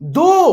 2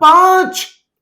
5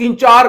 3-4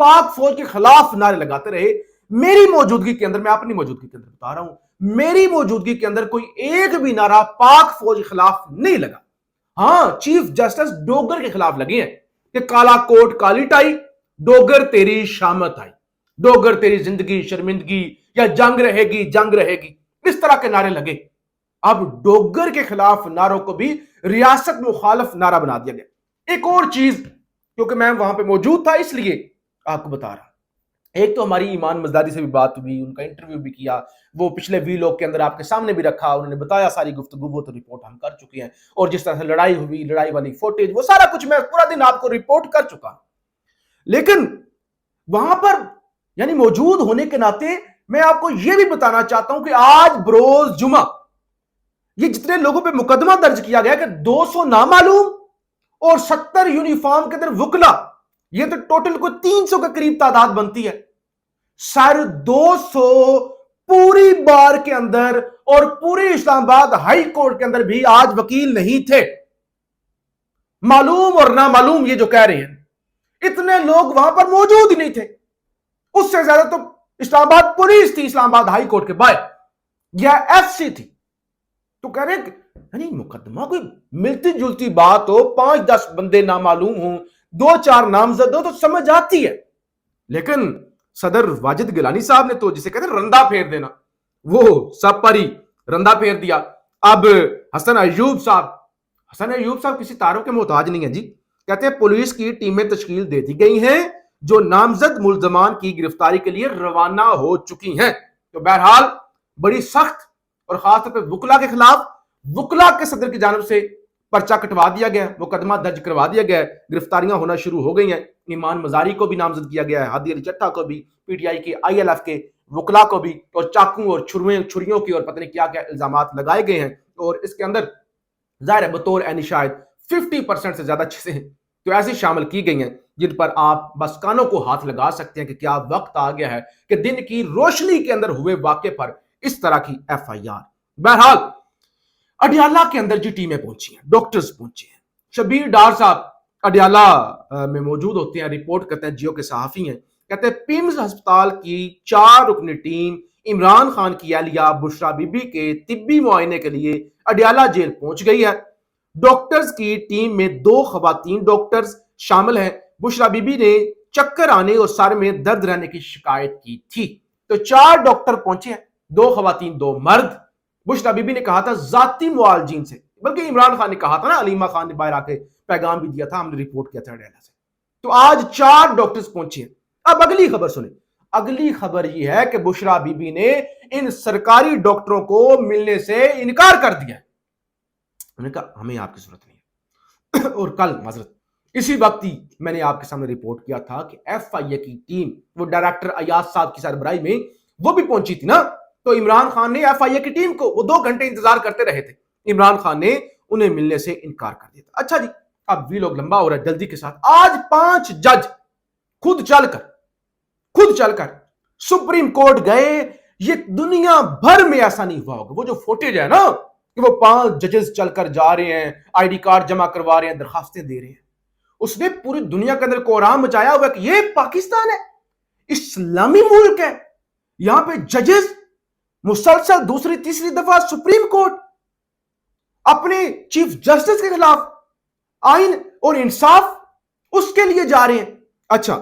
پاک فوج کے خلاف نعرے لگاتے رہے. میری موجودگی کے اندر, میں اپنی موجودگی کے اندر بتا رہا ہوں, میری موجودگی کے اندر کوئی ایک بھی نعرہ پاک فوج کے خلاف نہیں لگا. ہاں, چیف جسٹس ڈوگر کے خلاف لگے ہیں کہ کالا کوٹ کالی ٹائی, ڈوگر تیری شامت آئی, ڈوگر تیری زندگی شرمندگی, یا جنگ رہے گی جنگ رہے گی, اس طرح کے نعرے لگے. اب ڈوگر کے خلاف نعروں کو بھی ریاست مخالف نعرہ بنا دیا گیا. ایک اور چیز, کیونکہ میں وہاں پہ موجود تھا اس لیے آپ کو بتا رہا ہوں. ایک تو ہماری ایمان مزداری سے بھی بات ہوئی, ان کا انٹرویو بھی کیا, وہ پچھلے وی لوگ کے اندر آپ کے سامنے بھی رکھا, انہوں نے بتایا ساری گفتگو, وہ تو رپورٹ ہم کر چکے ہیں, اور جس طرح سے لڑائی ہوئی, لڑائی والی فوٹیج, وہ سارا کچھ میں پورا دن آپ کو رپورٹ کر چکا. لیکن وہاں پر یعنی موجود ہونے کے ناطے میں آپ کو یہ بھی بتانا چاہتا ہوں کہ آج بروز جمعہ یہ جتنے لوگوں پہ مقدمہ درج کیا گیا کہ 200 نامعلوم اور 70 یونیفارم کے اندر وکلا, یہ تو ٹوٹل کو 300 کے قریب تعداد بنتی ہے. سر 200 پوری بار کے اندر اور پوری اسلام آباد ہائی کورٹ کے اندر بھی آج وکیل نہیں تھے. معلوم اور نامعلوم یہ جو کہہ رہے ہیں, اتنے لوگ وہاں پر موجود ہی نہیں تھے. اس سے زیادہ تو اسلام آباد پولیس تھی, اسلام آباد ہائی کورٹ کے باہر, یا ایف سی تھی. تو کہہ رہے ہیں یعنی مقدمہ کوئی ملتی جلتی بات ہو, 5-10 بندے نامعلوم ہوں, 2-4 نامزد ہو تو سمجھ آتی ہے. لیکن صدر واجد گیلانی صاحب نے تو جسے کہتے ہیں رندہ پھیر دینا, وہ سب پر ہی رندہ پھیر دیا. اب حسن ایوب صاحب کسی تعارف کے محتاج نہیں ہے جی. کہتے ہیں پولیس کی ٹیمیں تشکیل دے دی گئی ہیں جو نامزد ملزمان کی گرفتاری کے لیے روانہ ہو چکی ہیں. تو بہرحال بڑی سخت اور خاص طور پہ وکلا کے خلاف وکلا کے صدر کی جانب سے پرچہ کٹوا دیا گیا, مقدمہ درج کروا دیا گیا, گرفتاریاں ہونا شروع ہو گئی ہیں. ایمان مزاری کو بھی نامزد کیا گیا ہے, ہادی علی چٹھا کو بھی, پی ٹی آئی کے آئی ایل ایف کے وکلا کو بھی, اور چاقوں اور چھریوں کی اور پتہ نہیں کیا کیا الزامات لگائے گئے ہیں. اور اس کے اندر ظاہر ہے بطور عینی شاید 50% سے زیادہ چیزیں تو ایسی شامل کی گئی ہیں جن پر آپ بس کانوں کو ہاتھ لگا سکتے ہیں کہ کیا وقت آ گیا ہے کہ دن کی روشنی کے اندر ہوئے واقعے پر اس طرح کی ایف آئی آر. بہرحال اڈیالہ کے اندر جو ٹیمیں پہنچی ہیں, ڈاکٹرز پہنچے ہیں, شبیر ڈار صاحب اڈیالہ میں موجود ہوتے ہیں, رپورٹ کرتے ہیں, جیو کے صحافی ہیں. کہتے ہیں پیمز ہسپتال کی 4 رکنی ٹیم عمران خان کی اہلیہ بشرا بی بی کے طبی معائنے کے لیے اڈیالہ جیل پہنچ گئی ہے. ڈاکٹرز کی ٹیم میں 2 خواتین ڈاکٹرز شامل ہیں. بشرا بی بی نے چکر آنے اور سر میں درد رہنے کی شکایت کی تھی. تو 4 ڈاکٹر پہنچے ہیں, 2 خواتین 2 مرد. بشرا بی بی نے کہا تھا ذاتی معالجین سے, بلکہ عمران خان نے کہا تھا نا, علیمہ خان نے باہر آ کے پیغام بھی دیا تھا, ہم نے رپورٹ کیا تھا اڈیالہ سے. تو آج 4 ڈاکٹرز پہنچے ہیں. اب اگلی خبر سنیں. اگلی خبر یہ ہے کہ بشرا بی بی نے ان سرکاری ڈاکٹروں کو ملنے سے انکار کر دیا. انہوں نے کہا ہمیں آپ کی ضرورت نہیں ہے. اور کل معذرت اسی وقت ہی میں نے آپ کے سامنے رپورٹ کیا تھا کہ ایف آئی اے کی ٹیم, وہ ڈائریکٹر ایاز صاحب کی سربراہی میں وہ بھی پہنچی تھی نا. تو عمران خان نے ایف آئی اے کی ٹیم کو, وہ 2 گھنٹے انتظار کرتے رہے تھے, عمران خان نے انہیں ملنے سے انکار کر دیا تھا. اچھا جی, اب وی لوگ لمبا ہو رہا ہے جلدی کے ساتھ. آج 5 جج خود چل کر سپریم کورٹ گئے. یہ دنیا بھر میں ایسا نہیں ہوا ہوگا. وہ جو فوٹیج ہے نا کہ وہ 5 ججز چل کر جا رہے ہیں, آئی ڈی کارڈ جمع کروا رہے ہیں, درخواستیں دے رہے ہیں, اس نے پوری دنیا کے اندر کوہرام مچایا ہوا کہ یہ پاکستان ہے, اسلامی ملک ہے, یہاں پہ ججز مسلسل دوسری تیسری دفعہ سپریم کورٹ اپنے چیف جسٹس کے خلاف آئین اور انصاف اس کے لیے جا رہے ہیں. اچھا,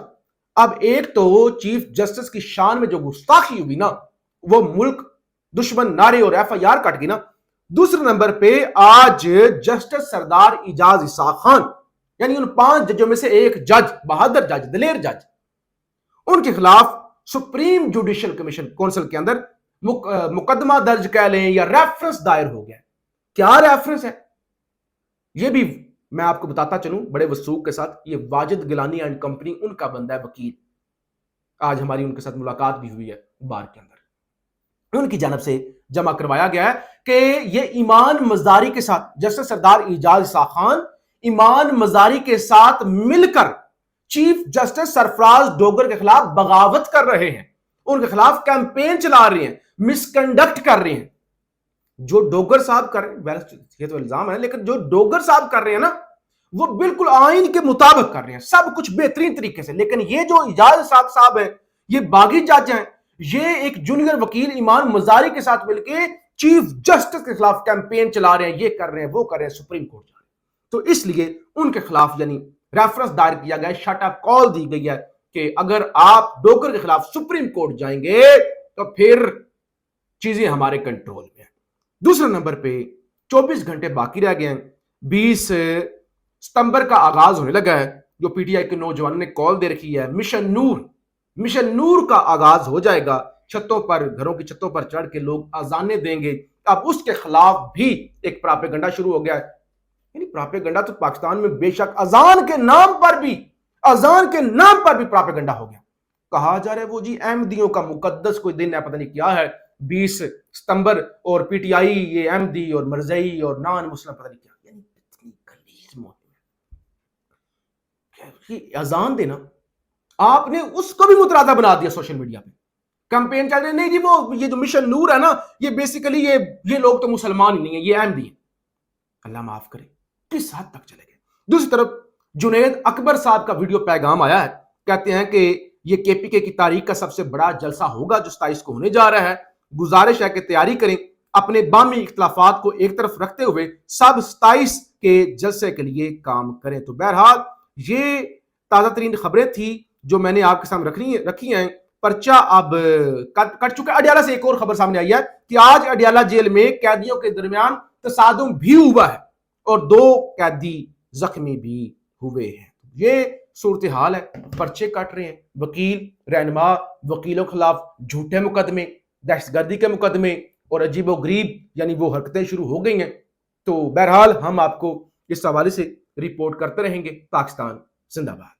اب ایک تو چیف جسٹس کی شان میں جو گستاخی ہوئی نا, وہ ملک دشمن نعرے اور ایف آئی آر کٹ گئی نا. دوسرے نمبر پہ آج جسٹس سردار اعجاز اسحاق خان, یعنی ان 5 ججوں میں سے ایک جج, بہادر جج, دلیر جج, ان کے خلاف سپریم جوڈیشل کمیشن کونسل کے اندر مقدمہ درج کہہ لیں یا ریفرنس دائر ہو گیا. کیا ریفرنس ہے یہ بھی میں آپ کو بتاتا چلوں بڑے وثوق کے ساتھ. یہ واجد گیلانی اینڈ کمپنی ان کا بندہ ہے وکیل. آج ہماری ان کے ساتھ ملاقات بھی ہوئی ہے بار کے اندر. ان کی جانب سے جمع کروایا گیا ہے کہ یہ ایمان مزاری کے ساتھ, جسٹس سردار اعجاز اسحاق خان ایمان مزاری کے ساتھ مل کر چیف جسٹس سرفراز ڈوگر کے خلاف بغاوت کر رہے ہیں, ان کے خلاف کیمپین چلا رہے ہیں, مس کنڈکٹ کر رہے ہیں. جو ڈوگر صاحب کر رہے ہیں, یہ تو الزام ہے, لیکن جو ڈوگر صاحب کر رہے ہیں نا, وہ بالکل آئین کے مطابق کر رہے ہیں، سب کچھ بہترین طریقے سے. لیکن یہ جو اعجاز صاحب ہیں، یہ باغی جج ہیں، یہ ایک جونیئر وکیل ایمان مزاری کے ساتھ مل کے چیف جسٹس کے خلاف کیمپین چلا رہے ہیں، یہ کر رہے ہیں، وہ کر رہے ہیں، سپریم کورٹ جا رہے ہیں. تو اس لیے ان کے خلاف یعنی ریفرنس دائر کیا گیا ہے، شٹ اپ کال دی گئی ہے کہ اگر آپ ڈوگر کے خلاف سپریم کورٹ جائیں گے تو پھر چیزیں ہمارے کنٹرول میں ہیں. دوسرے نمبر پہ 24 گھنٹے باقی رہ گئے ہیں. 20 ستمبر کا آغاز ہونے لگا ہے، جو پی ٹی آئی کے نوجوانوں نے کال دے رکھی ہے. مشن نور کا آغاز ہو جائے گا. چھتوں پر، گھروں کی چھتوں پر چڑھ کے لوگ اذانیں دیں گے. اب اس کے خلاف بھی ایک پراپیگنڈا شروع ہو گیا ہے. یعنی پراپیگنڈا تو پاکستان میں بے شک اذان کے نام پر بھی پراپیگنڈا ہو گیا. کہا جا رہا ہے وہ جی احمدیوں کا مقدس کوئی دن ہے، پتہ نہیں کیا ہے، 20 ستمبر، اور پی ٹی آئی یہ احمدی اور مرزئی اور نان مسلم پتہ نہیں کیا. یعنی اتنی غلیظ موت اذان دینا، آپ نے اس کو بھی مترادہ بنا دیا. سوشل میڈیا پہ کمپین چل رہے، نہیں جی وہ یہ جو مشن نور ہے نا، یہ بیسیکلی یہ لوگ تو مسلمان ہی نہیں ہیں، یہ احمدی ہیں. اللہ معاف کرے، کس حد تک چلے گئے. دوسری طرف جنید اکبر صاحب کا ویڈیو پیغام آیا ہے، کہتے ہیں کہ یہ کے پی کے کی تاریخ کا سب سے بڑا جلسہ ہوگا جو 27 کو ہونے جا رہا ہے. گزارش ہے کہ تیاری کریں، اپنے باہمی اختلافات کو ایک طرف رکھتے ہوئے سب 27 کے جلسے کے لیے کام کریں. تو بہرحال یہ تازہ ترین خبریں تھی جو میں نے آپ کے سامنے رکھی ہیں. پرچہ اب کٹ چکا. اڈیالہ سے ایک اور خبر سامنے آئی ہے کہ آج اڈیالہ جیل میں قیدیوں کے درمیان تصادم بھی ہوا ہے اور 2 قیدی زخمی بھی ہوئے ہیں. یہ صورتحال ہے. پرچے کٹ رہے ہیں وکیل، رہنما، وکیلوں کے خلاف جھوٹے مقدمے، دہشت گردی کے مقدمے اور عجیب و غریب یعنی وہ حرکتیں شروع ہو گئی ہیں. تو بہرحال ہم آپ کو اس حوالے سے رپورٹ کرتے رہیں گے. پاکستان زندہ باد.